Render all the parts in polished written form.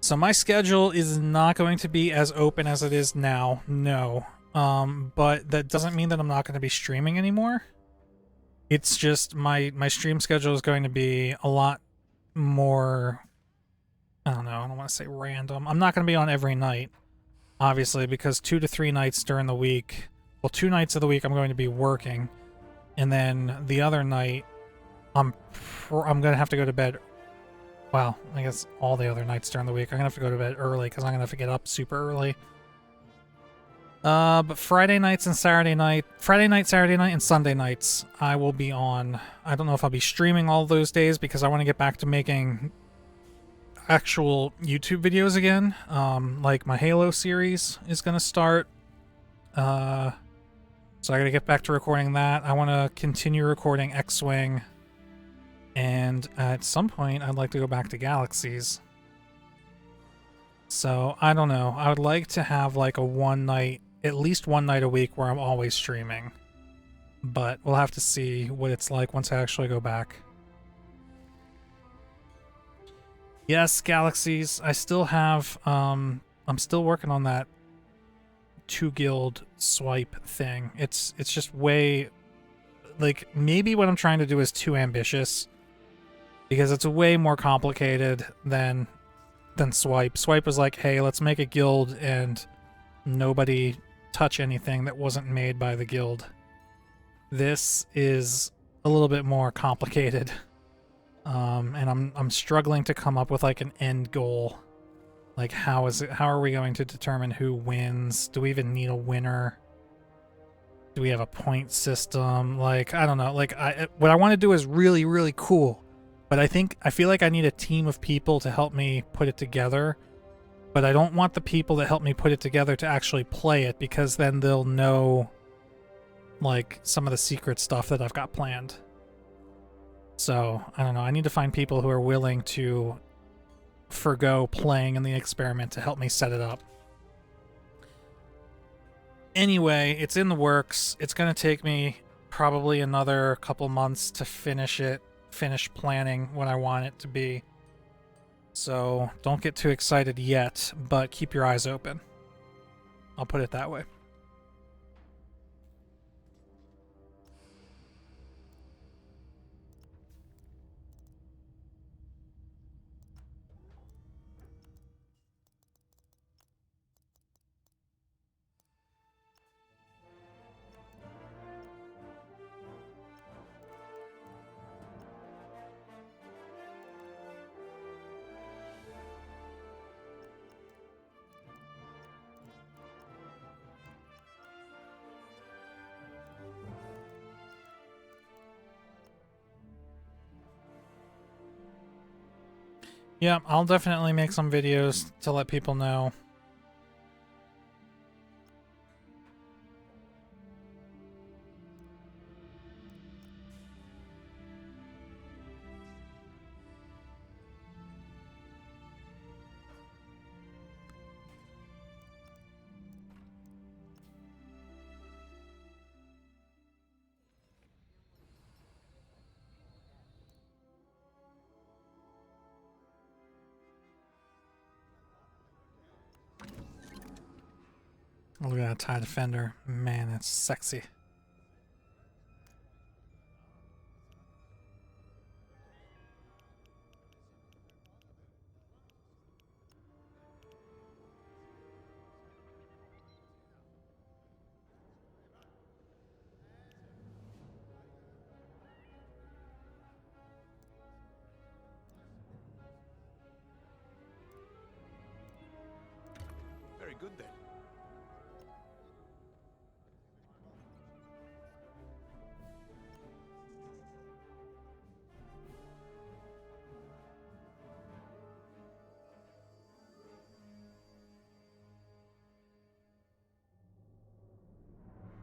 So my schedule is not going to be as open as it is now, no. But that doesn't mean that I'm not going to be streaming anymore. It's just my stream schedule is going to be a lot more, I don't know, I don't want to say random. I'm not going to be on every night, obviously, because 2 to 3 nights during the week, well, 2 nights of the week I'm going to be working, and then the other night I'm going to have to go to bed. Well, I guess all the other nights during the week I'm going to have to go to bed early because I'm going to have to get up super early. But Friday nights and Saturday night, Saturday night, and Sunday nights, I will be on. I don't know if I'll be streaming all those days because I want to get back to making actual YouTube videos again. Like my Halo series is going to start. So I got to get back to recording that. I want to continue recording X-Wing. And at some point, I'd like to go back to Galaxies. So, I don't know. I would like to have like a one night, at least one night a week where I'm always streaming. But we'll have to see what it's like once I actually go back. Yes, Galaxies. I still have, I'm still working on that 2-guild swipe thing. It's just way, like, maybe what I'm trying to do is too ambitious. Because it's way more complicated than Swipe. Swipe was like, hey, let's make a guild and nobody touch anything that wasn't made by the guild. This is a little bit more complicated. And I'm struggling to come up with like an end goal. Like how are we going to determine who wins? Do we even need a winner? Do we have a point system? Like, I don't know. Like what I want to do is really, really cool. But I feel like I need a team of people to help me put it together. But I don't want the people that help me put it together to actually play it, because then they'll know, like, some of the secret stuff that I've got planned. So, I don't know. I need to find people who are willing to forgo playing in the experiment to help me set it up. Anyway, it's in the works. It's going to take me probably another couple months to finish planning what I want it to be. So don't get too excited yet, but keep your eyes open. I'll put it that way. Yeah, I'll definitely make some videos to let people know. Look at that TIE Defender. Man, it's sexy. Very good then.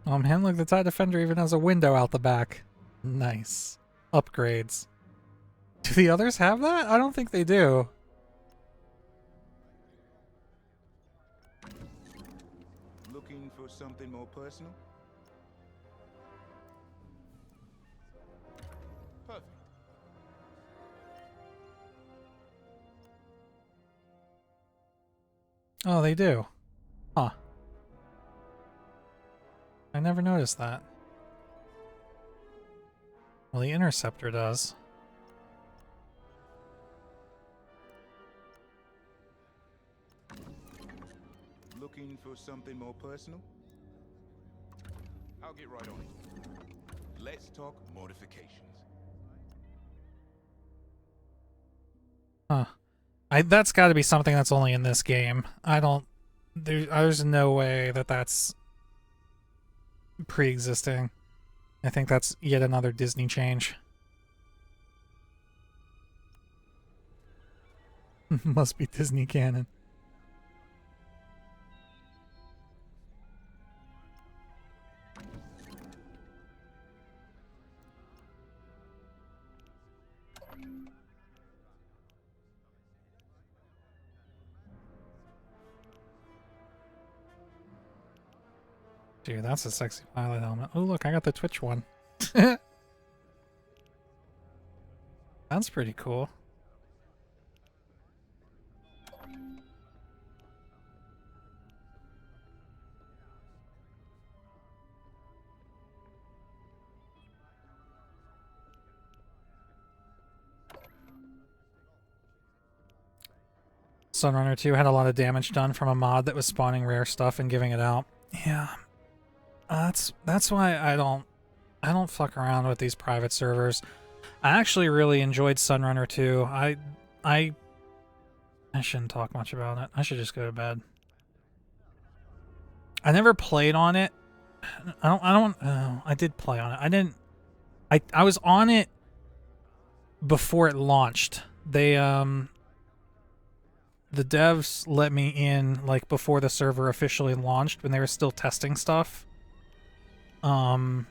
Oh man, look, the TIE Defender even has a window out the back. Nice. Upgrades. Do the others have that? I don't think they do. Looking for something more personal? Perfect. Oh, they do. Huh. I never noticed that. Well, the Interceptor does. Looking for something more personal? I'll get right on it. Let's talk modifications. Huh. That's got to be something that's only in this game. I don't... There's no way that that's pre-existing. I think that's yet another Disney change. Must be Disney canon. Dude, that's a sexy pilot helmet. Oh, look, I got the Twitch one. That's pretty cool. Sunrunner 2 had a lot of damage done from a mod that was spawning rare stuff and giving it out. Yeah. That's why I don't fuck around with these private servers. I actually really enjoyed Sunrunner 2. I shouldn't talk much about it. I should just go to bed. I never played on it. I did play on it. I was on it before it launched. The devs let me in like before the server officially launched when they were still testing stuff. And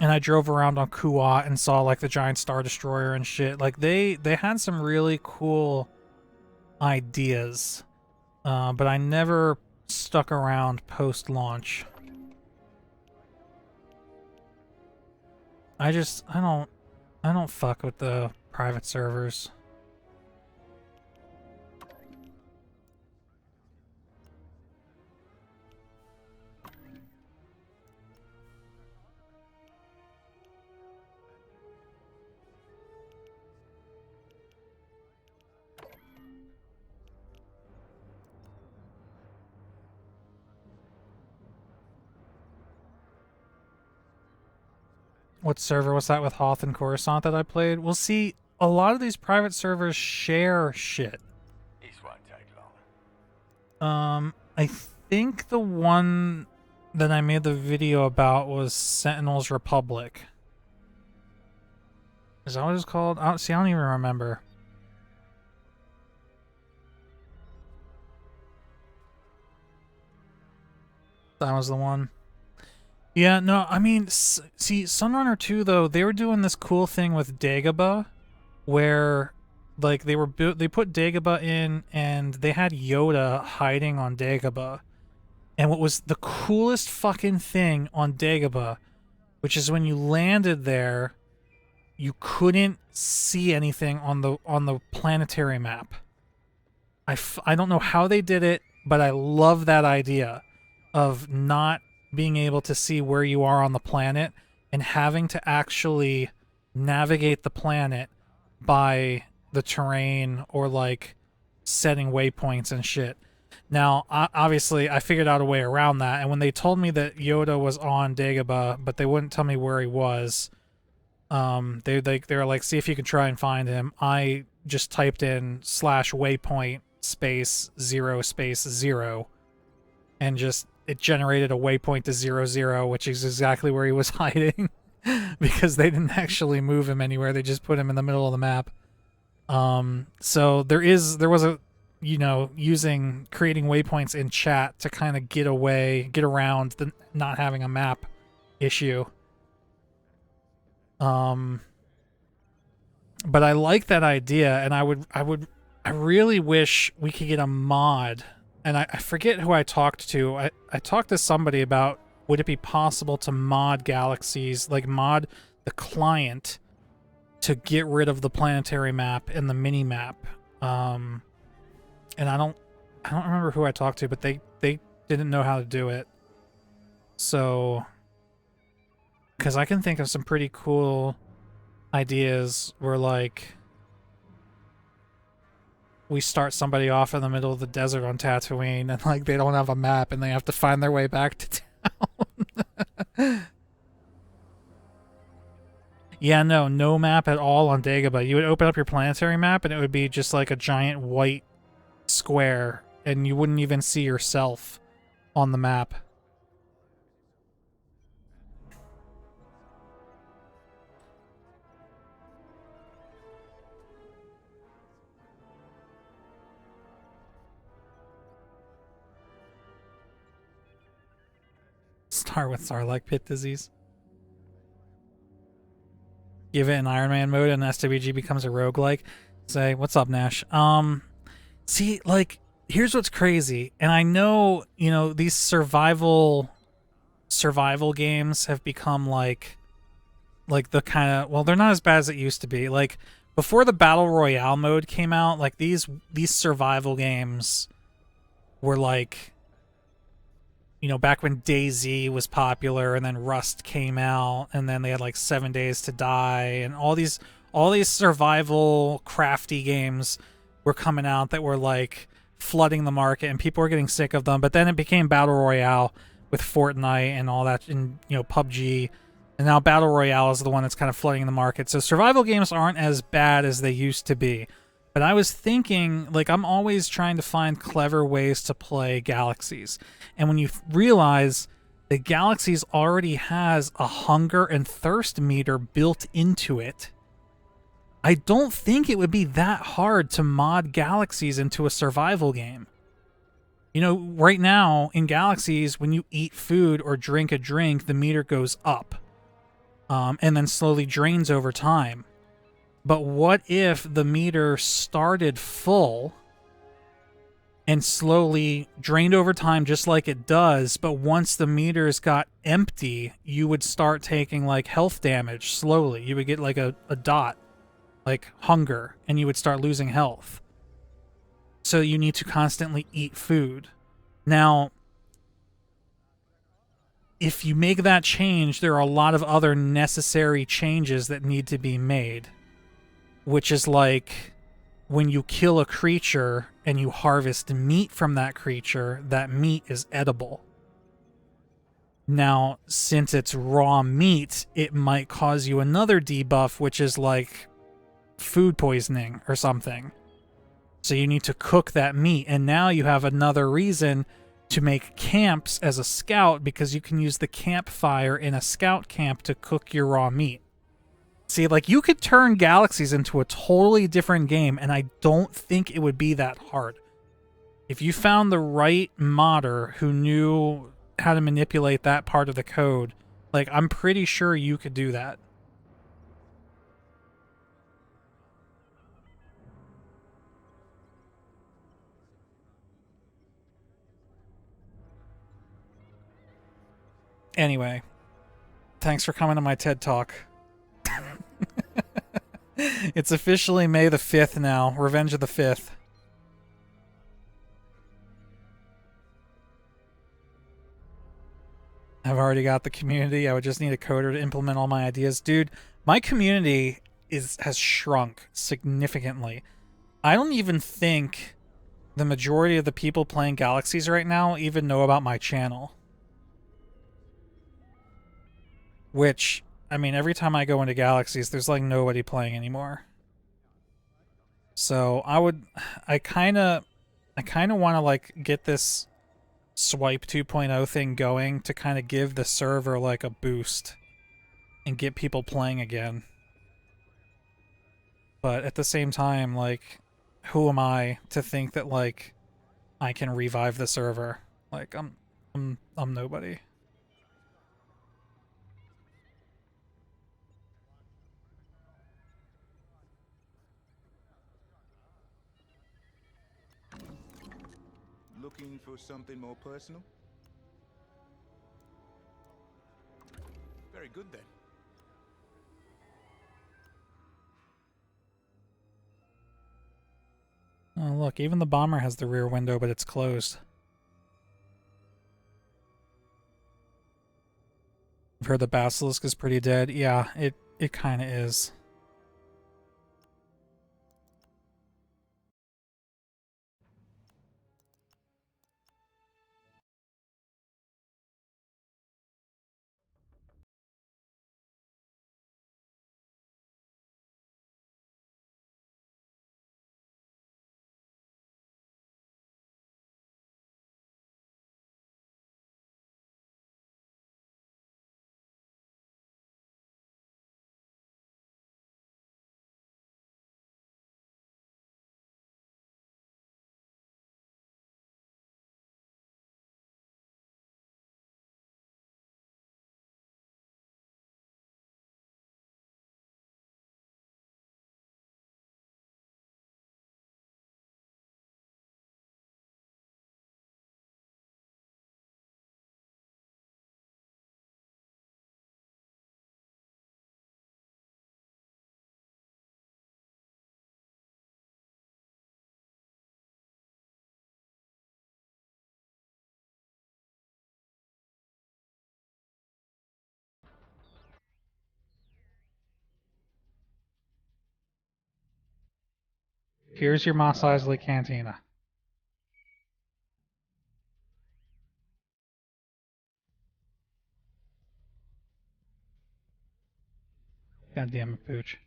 I drove around on Kuat and saw like the giant Star Destroyer and shit. Like they had some really cool ideas. But I never stuck around post-launch. I don't fuck with the private servers. What server was that with Hoth and Coruscant that I played? Well, see, a lot of these private servers share shit. This won't take long. I think the one that I made the video about was Sentinels Republic. Is that what it's called? I don't even remember. That was the one. Yeah, no, I mean, see, Sunrunner 2, though, they were doing this cool thing with Dagobah, where, like, they put Dagobah in, and they had Yoda hiding on Dagobah. And what was the coolest fucking thing on Dagobah, which is when you landed there, you couldn't see anything on the planetary map. I don't know how they did it, but I love that idea of not being able to see where you are on the planet and having to actually navigate the planet by the terrain or like setting waypoints and shit. Now, obviously, I figured out a way around that, and when they told me that Yoda was on Dagobah, but they wouldn't tell me where he was, they were like, see if you can try and find him. I just typed in /waypoint space 0 space 0, and just it generated a waypoint to 00, which is exactly where he was hiding, because they didn't actually move him anywhere. They just put him in the middle of the map. So there was a, you know, creating waypoints in chat to kind of get around the not having a map issue. But I like that idea, and I really wish we could get a mod. And I forget who I talked to. I talked to somebody about, would it be possible to mod galaxies, like mod the client to get rid of the planetary map and the mini map. And I I don't remember who I talked to, but they didn't know how to do it. So, because I can think of some pretty cool ideas where, like, we start somebody off in the middle of the desert on Tatooine and, like, they don't have a map and they have to find their way back to town. Yeah, no map at all on Dagobah. You would open up your planetary map and it would be just like a giant white square and you wouldn't even see yourself on the map. Start with Sarlacc pit disease. Give it an Iron Man mode and SWG becomes a roguelike. Say, what's up, Nash? See, like, here's what's crazy. And I know, you know, these survival games have become like the kind of, well, they're not as bad as it used to be. Like, before the Battle Royale mode came out, like, these survival games were like, you know, back when DayZ was popular and then Rust came out and then they had like 7 Days to Die and all these survival crafty games were coming out that were like flooding the market and people were getting sick of them. But then it became Battle Royale with Fortnite and all that, and, you know, PUBG. And now Battle Royale is the one that's kind of flooding the market. So survival games aren't as bad as they used to be. But I was thinking, like, I'm always trying to find clever ways to play Galaxies. And when you realize that Galaxies already has a hunger and thirst meter built into it, I don't think it would be that hard to mod Galaxies into a survival game. You know, right now in Galaxies, when you eat food or drink a drink, the meter goes up and then slowly drains over time. But what if the meter started full and slowly drained over time just like it does, but once the meters got empty, you would start taking like health damage slowly. You would get like a dot, like hunger, and you would start losing health. So you need to constantly eat food. Now, if you make that change, there are a lot of other necessary changes that need to be made. Which is like when you kill a creature and you harvest meat from that creature, that meat is edible. Now, since it's raw meat, it might cause you another debuff, which is like food poisoning or something. So you need to cook that meat. And now you have another reason to make camps as a scout, because you can use the campfire in a scout camp to cook your raw meat. See, like, you could turn Galaxies into a totally different game, and I don't think it would be that hard. If you found the right modder who knew how to manipulate that part of the code, like, I'm pretty sure you could do that. Anyway, thanks for coming to my TED Talk. It's officially May the 5th now. Revenge of the 5th. I've already got the community. I would just need a coder to implement all my ideas. Dude, my community has shrunk significantly. I don't even think the majority of the people playing Galaxies right now even know about my channel. Which, I mean, every time I go into Galaxies, there's like nobody playing anymore. So I kind of want to like get this Swipe 2.0 thing going to kind of give the server like a boost and get people playing again. But at the same time, like, who am I to think that like I can revive the server? Like, I'm nobody. Looking for something more personal? Very good then. Oh, Look, even the bomber has the rear window, but it's closed. I've heard the basilisk is pretty dead. Yeah, it kind of is. Here's your Mos Eisley Cantina. God damn it, Pooch.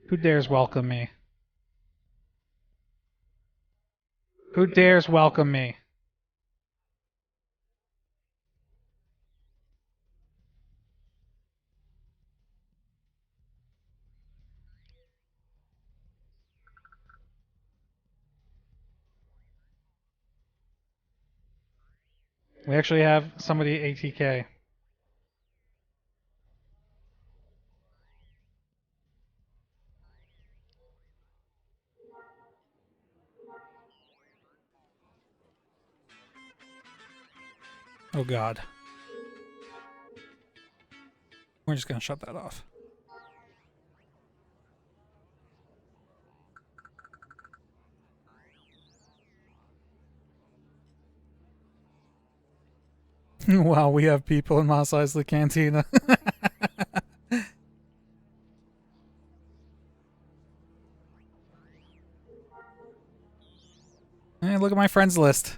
Who dares welcome me? Who dares welcome me? We actually have somebody ATK. Oh god. We're just gonna shut that off. Wow, we have people in Mos Eisley Cantina. Hey, look at my friends list.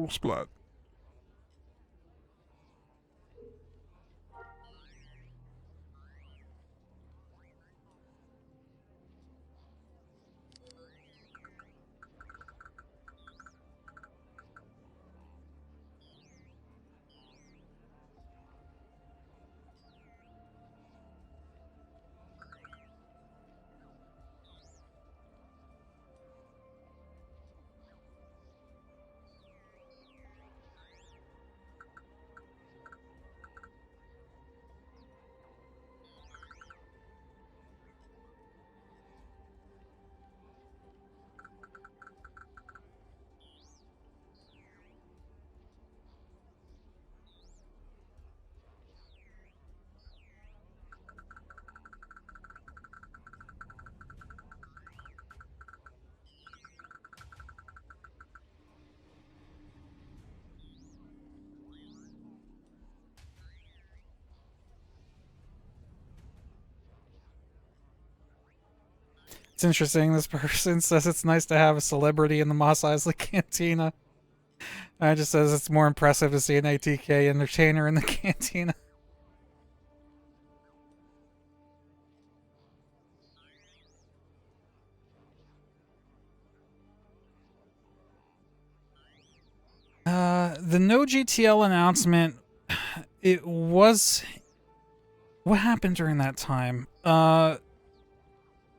Splat. It's interesting. This person says it's nice to have a celebrity in the Mos Eisley Cantina. I just says it's more impressive to see an ATK entertainer in the cantina. The no GTL announcement, it was... What happened during that time? The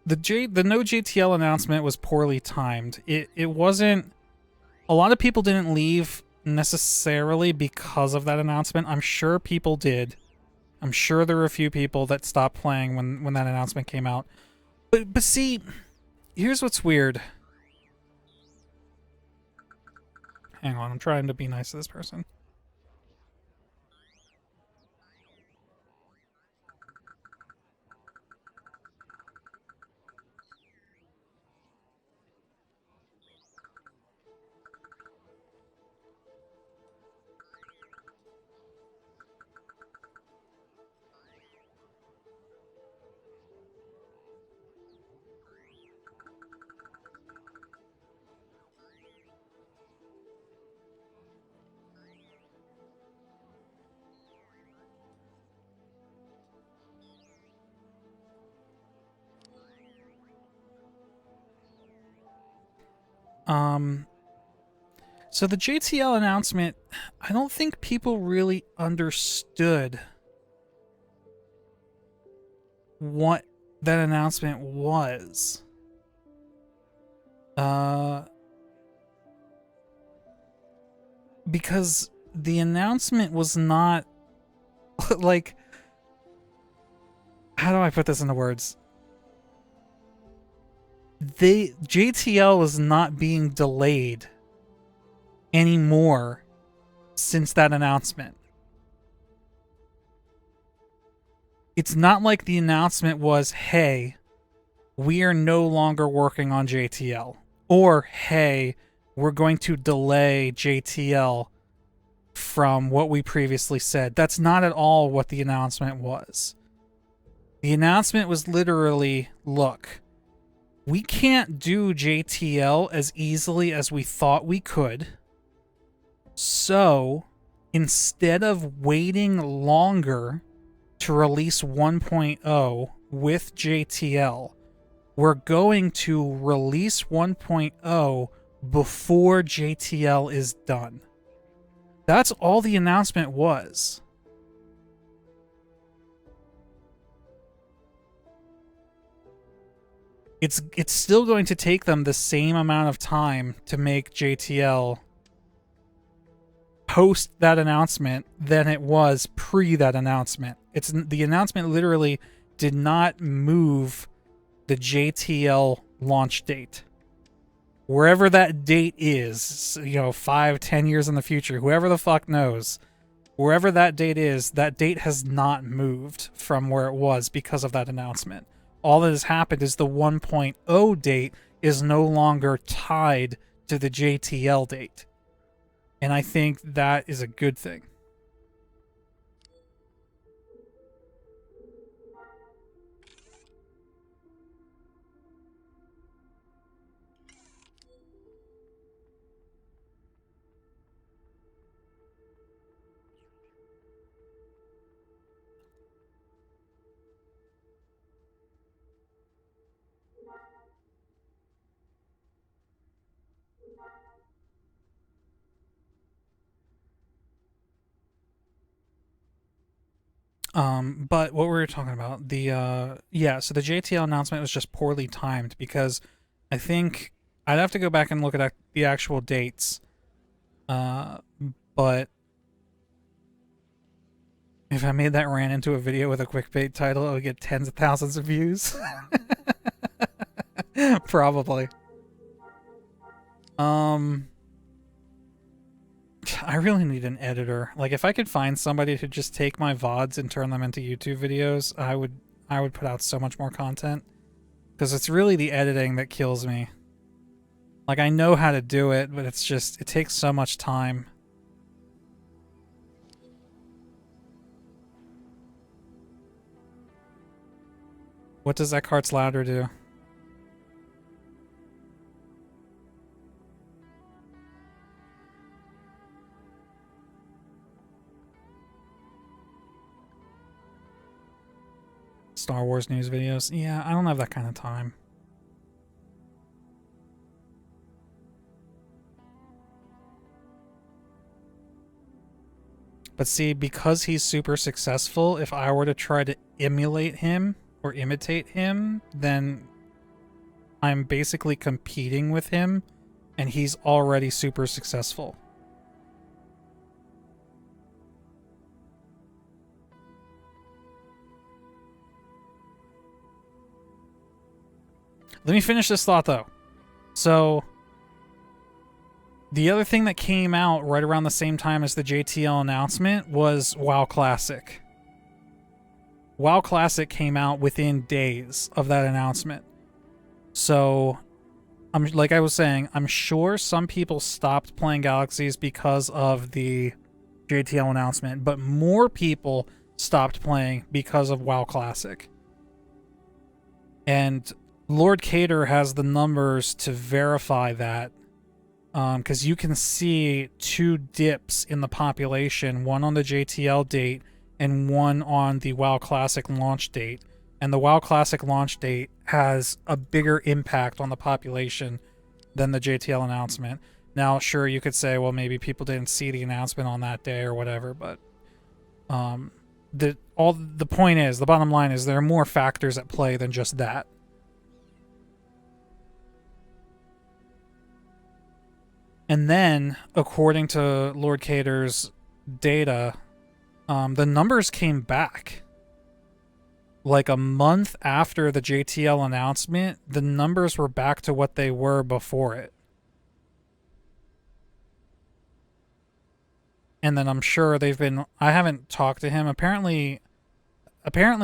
no GTL announcement was poorly timed. It wasn't... A lot of people didn't leave necessarily because of that announcement. I'm sure people did. I'm sure there were a few people that stopped playing when that announcement came out. But see, here's what's weird. Hang on, I'm trying to be nice to this person. So the JTL announcement, I don't think people really understood what that announcement was. Because the announcement was not like, how do I put this into words? JTL was not being delayed anymore since that announcement. It's not like the announcement was, hey, we are no longer working on JTL, or hey, we're going to delay JTL from what we previously said. That's not at all what the announcement was. The announcement was literally, look, we can't do JTL as easily as we thought we could. So, instead of waiting longer to release 1.0 with JTL, we're going to release 1.0 before JTL is done. That's all the announcement was. It's still going to take them the same amount of time to make JTL post that announcement than it was pre that announcement. The announcement literally did not move the JTL launch date. Wherever that date is, 5-10 years in the future, whoever the fuck knows, wherever that date is, that date has not moved from where it was because of that announcement. All that has happened is the 1.0 date is no longer tied to the JTL date. And I think that is a good thing. But what we were talking about, so the JTL announcement was just poorly timed because I think I'd have to go back and look at the actual dates. But if I made that rant into a video with a clickbait title, it would get tens of thousands of views. Probably. I really need an editor. Like, if I could find somebody to just take my VODs and turn them into YouTube videos, I would put out so much more content. Because it's really the editing that kills me. Like, I know how to do it, but it's just, it takes so much time. What does that Cart's Louder do? Star Wars news videos. Yeah, I don't have that kind of time. But see, because he's super successful, if I were to try to emulate him or imitate him, then I'm basically competing with him, and he's already super successful. Let me finish this thought, though. So, the other thing that came out right around the same time as the JTL announcement was WoW Classic. WoW Classic came out within days of that announcement. So, like I was saying, I'm sure some people stopped playing Galaxies because of the JTL announcement, but more people stopped playing because of WoW Classic. And Lord Cater has the numbers to verify that, because you can see two dips in the population, one on the JTL date and one on the WoW Classic launch date. And the WoW Classic launch date has a bigger impact on the population than the JTL announcement. Now, sure, you could say, well, maybe people didn't see the announcement on that day or whatever, but the point is, the bottom line is, there are more factors at play than just that. And then, according to Lord Cater's data, the numbers came back. Like a month after the JTL announcement, the numbers were back to what they were before it. And then I'm sure they've been... I haven't talked to him. Apparently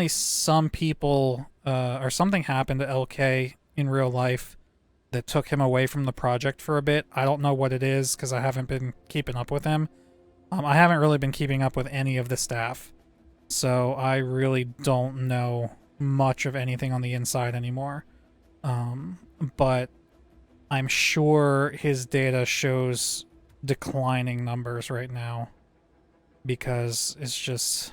some people, or something happened to LK in real life that took him away from the project for a bit. I don't know what it is, because I haven't been keeping up with him. I haven't really been keeping up with any of the staff. So I really don't know much of anything on the inside anymore. But I'm sure his data shows declining numbers right now, because it's just...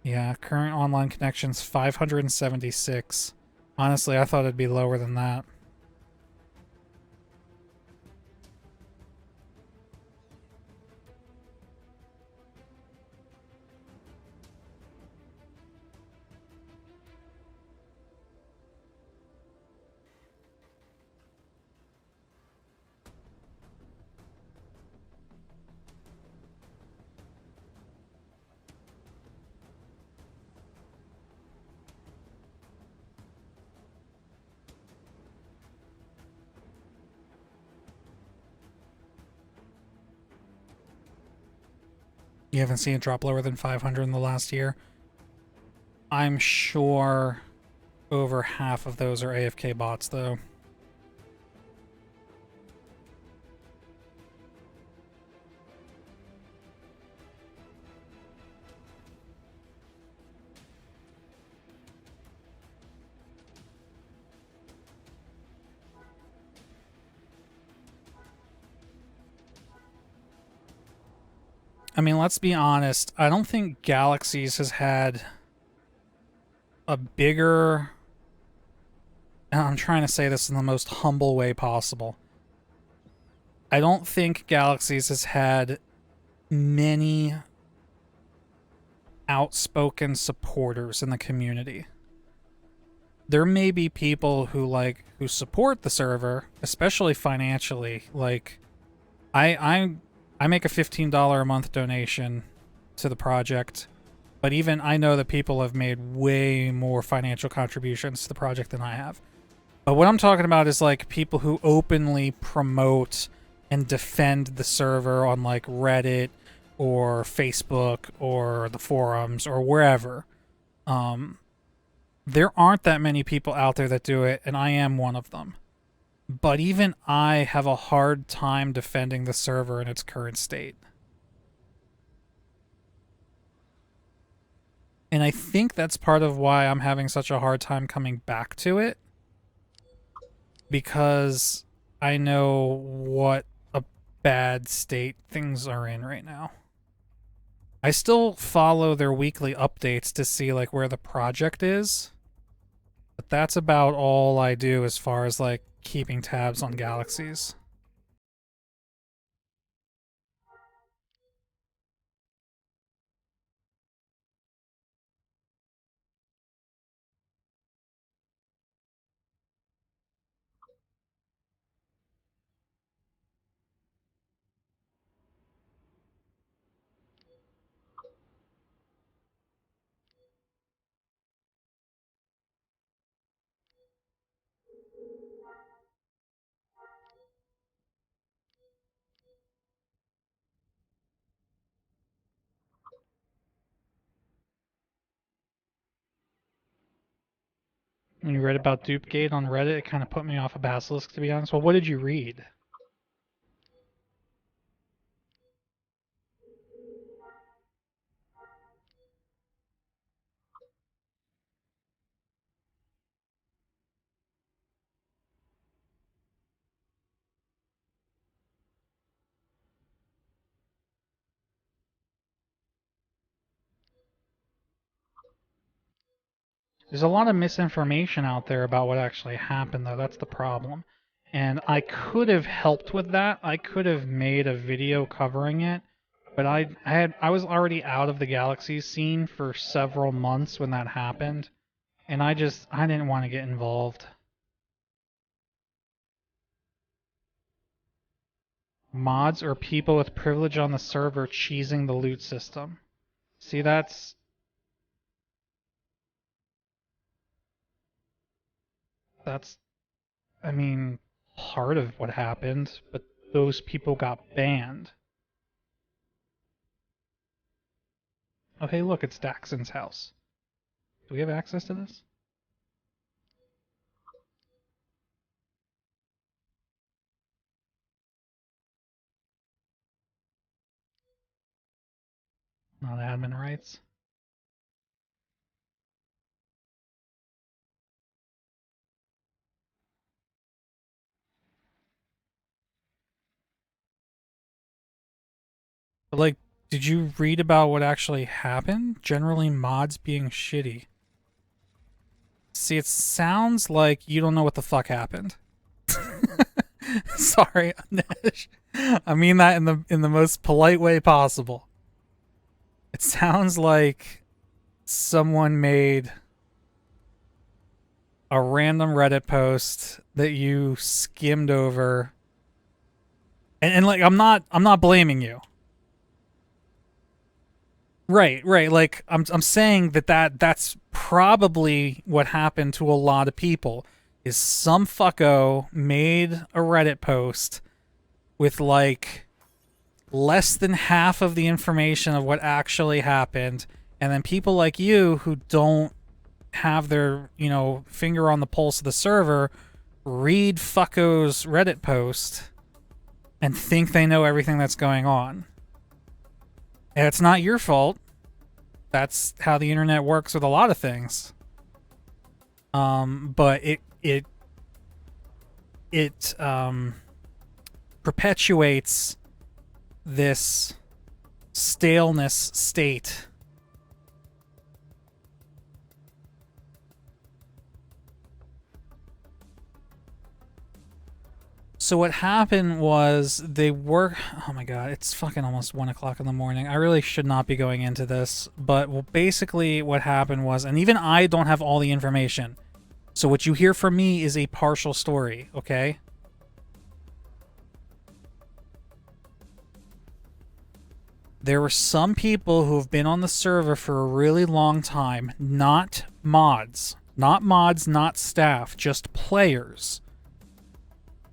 Yeah, current online connections 576. Honestly, I thought it'd be lower than that. You haven't seen it drop lower than 500 in the last year? I'm sure over half of those are AFK bots, though. I mean, let's be honest. I don't think Galaxies has had a bigger... And I'm trying to say this in the most humble way possible. I don't think Galaxies has had many outspoken supporters in the community. There may be people who support the server, especially financially. Like, I make a $15 a month donation to the project, but even I know that people have made way more financial contributions to the project than I have. But what I'm talking about is like people who openly promote and defend the server on like Reddit or Facebook or the forums or wherever. There aren't that many people out there that do it, and I am one of them. But even I have a hard time defending the server in its current state. And I think that's part of why I'm having such a hard time coming back to it. Because I know what a bad state things are in right now. I still follow their weekly updates to see like where the project is. But that's about all I do as far as like keeping tabs on Galaxies. When you read about Dupegate on Reddit, it kind of put me off of Basilisk, to be honest. Well, what did you read? There's a lot of misinformation out there about what actually happened, though. That's the problem. And I could have helped with that. I could have made a video covering it, but I was already out of the Galaxy scene for several months when that happened, and I didn't want to get involved. Mods or people with privilege on the server cheesing the loot system. See, that's I mean, part of what happened, but those people got banned. Oh, hey, look, it's Daxon's house. Do we have access to this? Not admin rights. But, like, did you read about what actually happened? Generally, mods being shitty. See, it sounds like you don't know what the fuck happened. Sorry, Nish. I mean that in the most polite way possible. It sounds like someone made a random Reddit post that you skimmed over. And like I'm not blaming you. Right. Like I'm saying that's probably what happened to a lot of people. Is some fucko made a Reddit post with like less than half of the information of what actually happened, and then people like you who don't have their, finger on the pulse of the server read fucko's Reddit post and think they know everything that's going on. And it's not your fault. That's how the internet works with a lot of things. But it perpetuates this staleness state. So what happened was oh my god, it's fucking almost 1 o'clock in the morning. I really should not be going into this, but basically what happened was, and even I don't have all the information. So what you hear from me is a partial story, okay? There were some people who have been on the server for a really long time, not mods, not staff, just players.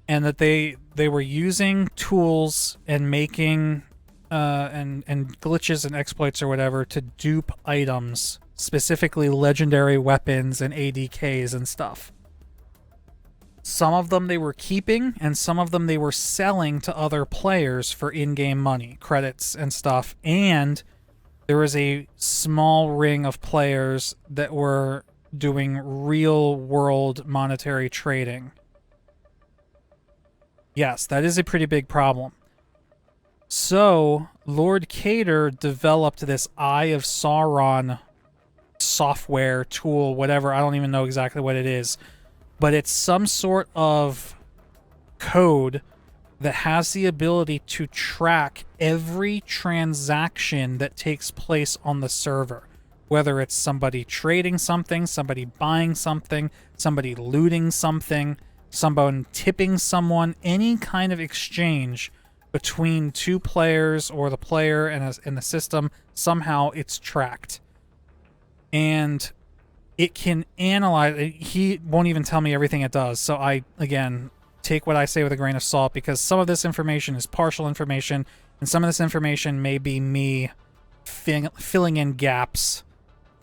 And that they were using tools and making and glitches and exploits or whatever to dupe items, specifically legendary weapons and ADKs and stuff. Some of them they were keeping, and some of them they were selling to other players for in-game money, credits and stuff. And there was a small ring of players that were doing real-world monetary trading. Yes, that is a pretty big problem. So, Lord Cater developed this Eye of Sauron software, tool, whatever. I don't even know exactly what it is. But it's some sort of code that has the ability to track every transaction that takes place on the server. Whether it's somebody trading something, somebody buying something, somebody looting something, someone tipping someone, any kind of exchange between two players or the player and the system, somehow it's tracked. And it can analyze. He won't even tell me everything it does. So I, again, take what I say with a grain of salt, because some of this information is partial information, and some of this information may be me filling in gaps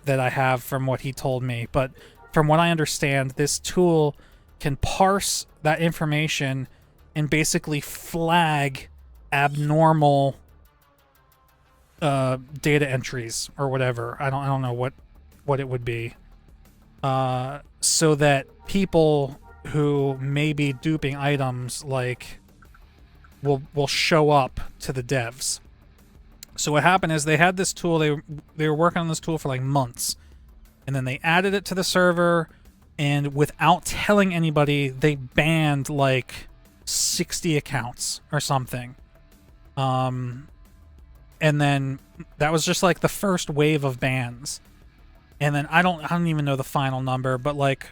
that I have from what he told me. But from what I understand, this tool can parse that information and basically flag abnormal data entries or whatever. I don't know what it would be. So that people who may be duping items like will show up to the devs. So what happened is they had this tool, they were working on this tool for like months. And then they added it to the server, and without telling anybody, they banned like 60 accounts or something. And then that was just like the first wave of bans. And then I don't even know the final number, but like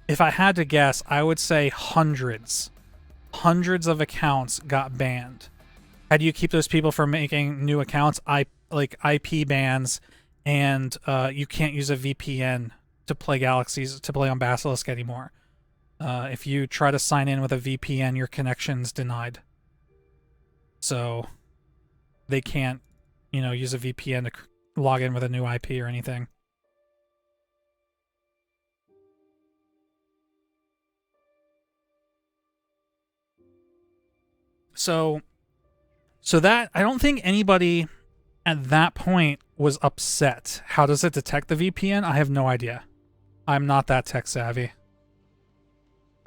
if I had to guess, I would say hundreds of accounts got banned. How do you keep those people from making new accounts? Like IP bans, and you can't use a VPN to play Galaxies, to play on Basilisk anymore. If you try to sign in with a VPN, your connection's denied. So they can't, use a VPN to log in with a new IP or anything. So that, I don't think anybody at that point was upset. How does it detect the VPN? I have no idea. I'm not that tech savvy.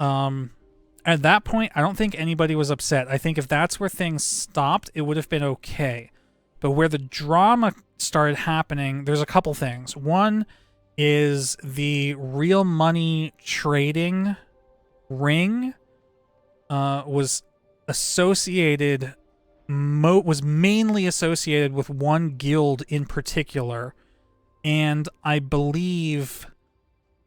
At that point, I don't think anybody was upset. I think if that's where things stopped, it would have been okay. But where the drama started happening, there's a couple things. One is the real money trading ring was associated, was mainly associated with one guild in particular, and I believe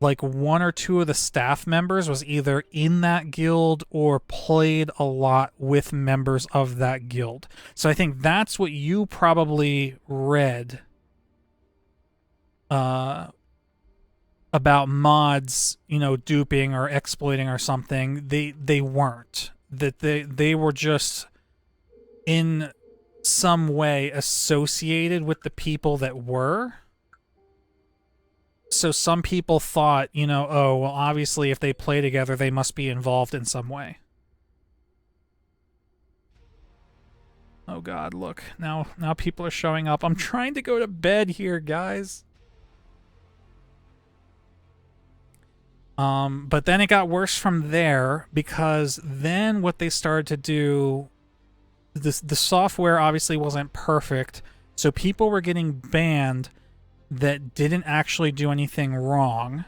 like one or two of the staff members was either in that guild or played a lot with members of that guild. So I think that's what you probably read about mods, duping or exploiting or something. They weren't. That they were just in some way associated with the people that were. So some people thought, oh, well, obviously if they play together, they must be involved in some way. Oh God, look. Now people are showing up. I'm trying to go to bed here, guys. But then it got worse from there, because then what they started to do, the software obviously wasn't perfect, so people were getting banned that didn't actually do anything wrong.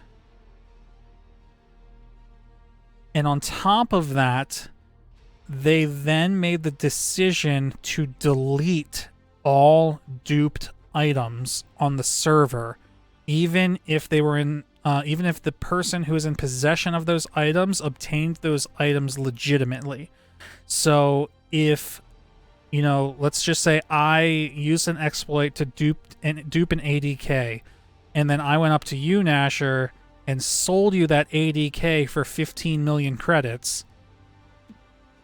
And on top of that, they then made the decision to delete all duped items on the server, even if they were in even if the person who is in possession of those items obtained those items legitimately. So if, let's just say I used an exploit to dupe an ADK, and then I went up to you, Nasher, and sold you that ADK for 15 million credits.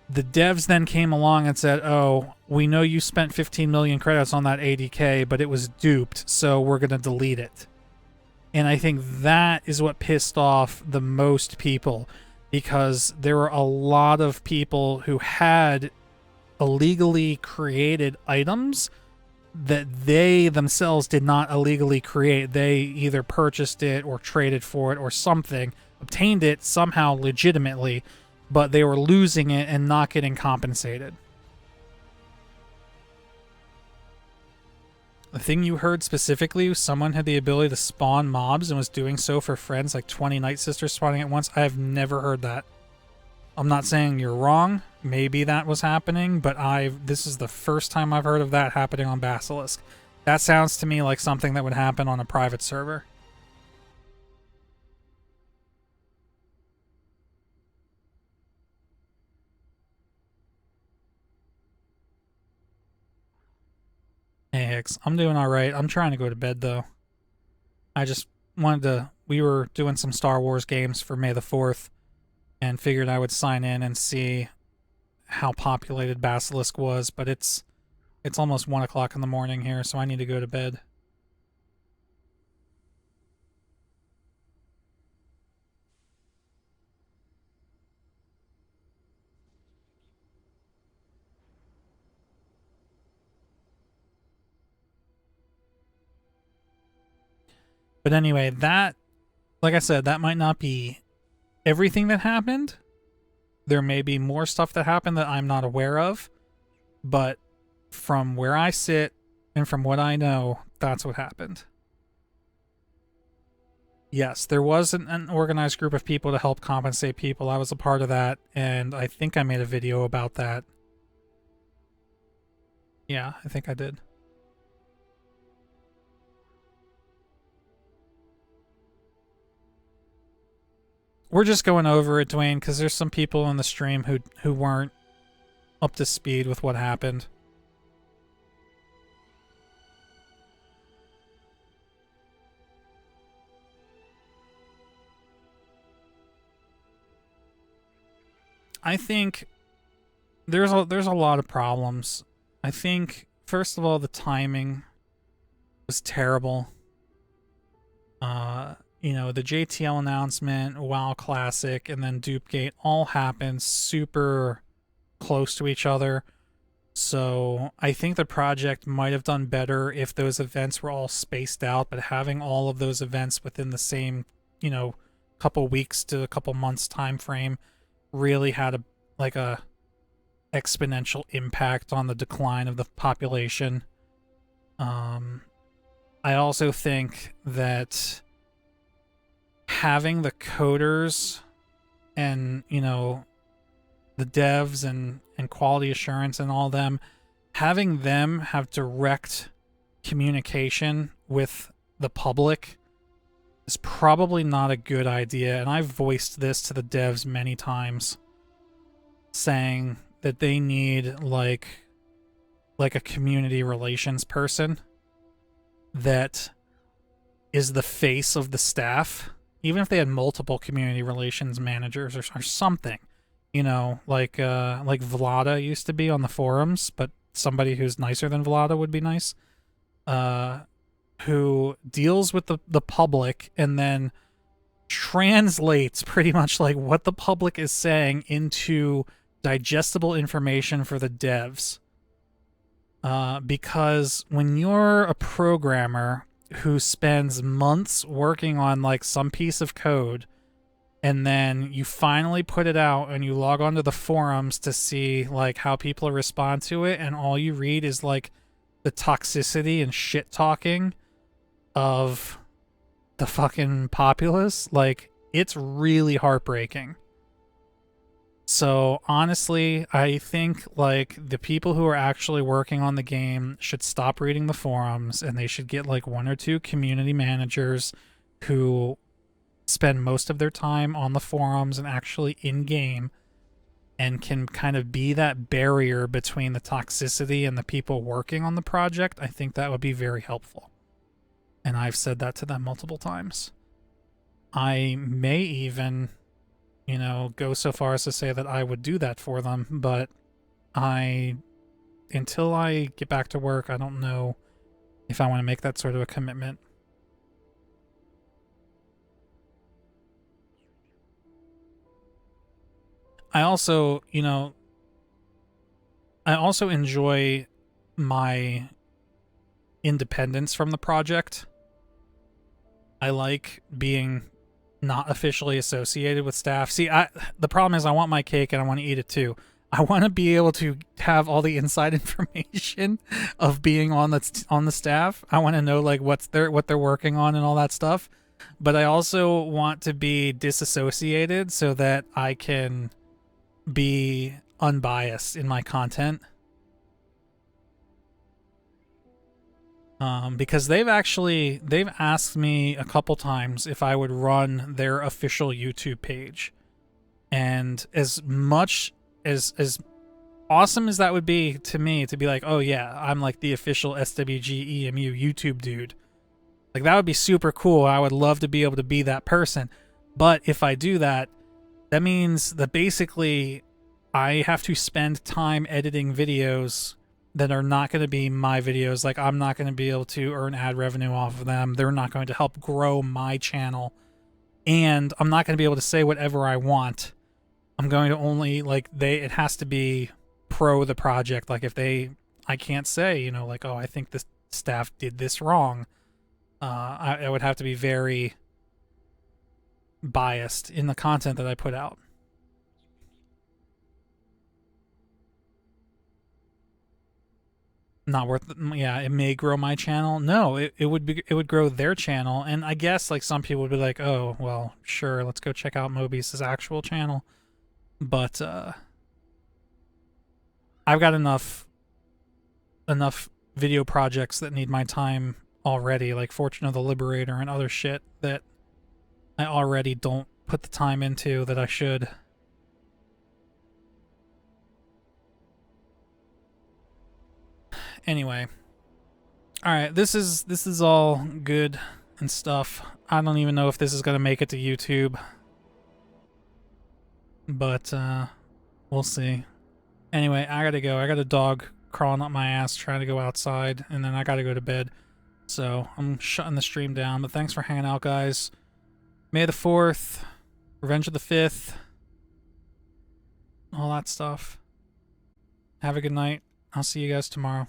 The devs then came along and said, oh, we know you spent 15 million credits on that ADK, but it was duped, so we're going to delete it. And I think that is what pissed off the most people, because there were a lot of people who had illegally created items that they themselves did not illegally create. They either purchased it or traded for it or something, obtained it somehow legitimately, but they were losing it and not getting compensated. The thing you heard specifically, someone had the ability to spawn mobs and was doing so for friends, like 20 Night Sisters spawning at once. I have never heard that. I'm not saying you're wrong. Maybe that was happening, but this is the first time I've heard of that happening on Basilisk. That sounds to me like something that would happen on a private server. Hey, Hicks. I'm doing alright. I'm trying to go to bed, though. I just wanted to... We were doing some Star Wars games for May the 4th, and figured I would sign in and see how populated Basilisk was, but it's almost 1 o'clock in the morning here, so I need to go to bed. But anyway, that, like I said, that might not be everything that happened. There may be more stuff that happened that I'm not aware of, but from where I sit and from what I know, that's what happened. Yes, there was an organized group of people to help compensate people. I was a part of that, and I think I made a video about that. Yeah, I think I did. We're just going over it, Dwayne, because there's some people on the stream who weren't up to speed with what happened. I think there's a lot of problems. I think, first of all, the timing was terrible. You know, the JTL announcement, WoW Classic, and then Dupegate all happened super close to each other. So I think the project might have done better if those events were all spaced out, but having all of those events within the same, you know, couple weeks to a couple months time frame really had a exponential impact on the decline of the population. I also think that having the coders and, you know, the devs and quality assurance and all them, having them have direct communication with the public is probably not a good idea. And I've voiced this to the devs many times, saying that they need like a community relations person that is the face of the staff, even if they had multiple community relations managers or something, you know, like Vlada used to be on the forums, but somebody who's nicer than Vlada would be nice, who deals with the public and then translates pretty much like what the public is saying into digestible information for the devs. Because when you're a programmer who spends months working on like some piece of code, and then you finally put it out and you log onto the forums to see like how people respond to it, and all you read is like the toxicity and shit talking of the fucking populace, like it's really heartbreaking. So honestly, I think like the people who are actually working on the game should stop reading the forums, and they should get like one or two community managers who spend most of their time on the forums and actually in game, and can kind of be that barrier between the toxicity and the people working on the project. I think that would be very helpful. And I've said that to them multiple times. I may even, you know, go so far as to say that I would do that for them, but until I get back to work, I don't know if I want to make that sort of a commitment. I also, you know, I also enjoy my independence from the project. I like being not officially associated with staff. See, the problem is I want my cake and I want to eat it too. I want to be able to have all the inside information of being on the staff. I want to know like what they're working on and all that stuff. But I also want to be disassociated so that I can be unbiased in my content. Because they've asked me a couple times if I would run their official YouTube page. And as much as awesome as that would be to me to be like, oh yeah, I'm like the official SWG EMU YouTube dude. Like that would be super cool. I would love to be able to be that person. But if I do that, that means that basically I have to spend time editing videos that are not going to be my videos. Like I'm not going to be able to earn ad revenue off of them. They're not going to help grow my channel. And I'm not going to be able to say whatever I want. I'm going to only like it has to be pro the project. Like if I can't say, you know, like, oh, I think this staff did this wrong. I would have to be very biased in the content that I put out. Not worth it. Yeah, it may grow my channel. No, it would grow their channel. And I guess like some people would be like, oh, well, sure, let's go check out Mobius's actual channel. But I've got enough video projects that need my time already, like Fortune of the Liberator and other shit that I already don't put the time into that I should. Anyway, all right, this is all good and stuff. I don't even know if this is gonna make it to YouTube, but we'll see. Anyway, I gotta go. I got a dog crawling up my ass trying to go outside, and then I gotta go to bed. So I'm shutting the stream down. But thanks for hanging out, guys. May the 4th, Revenge of the 5th, all that stuff. Have a good night. I'll see you guys tomorrow.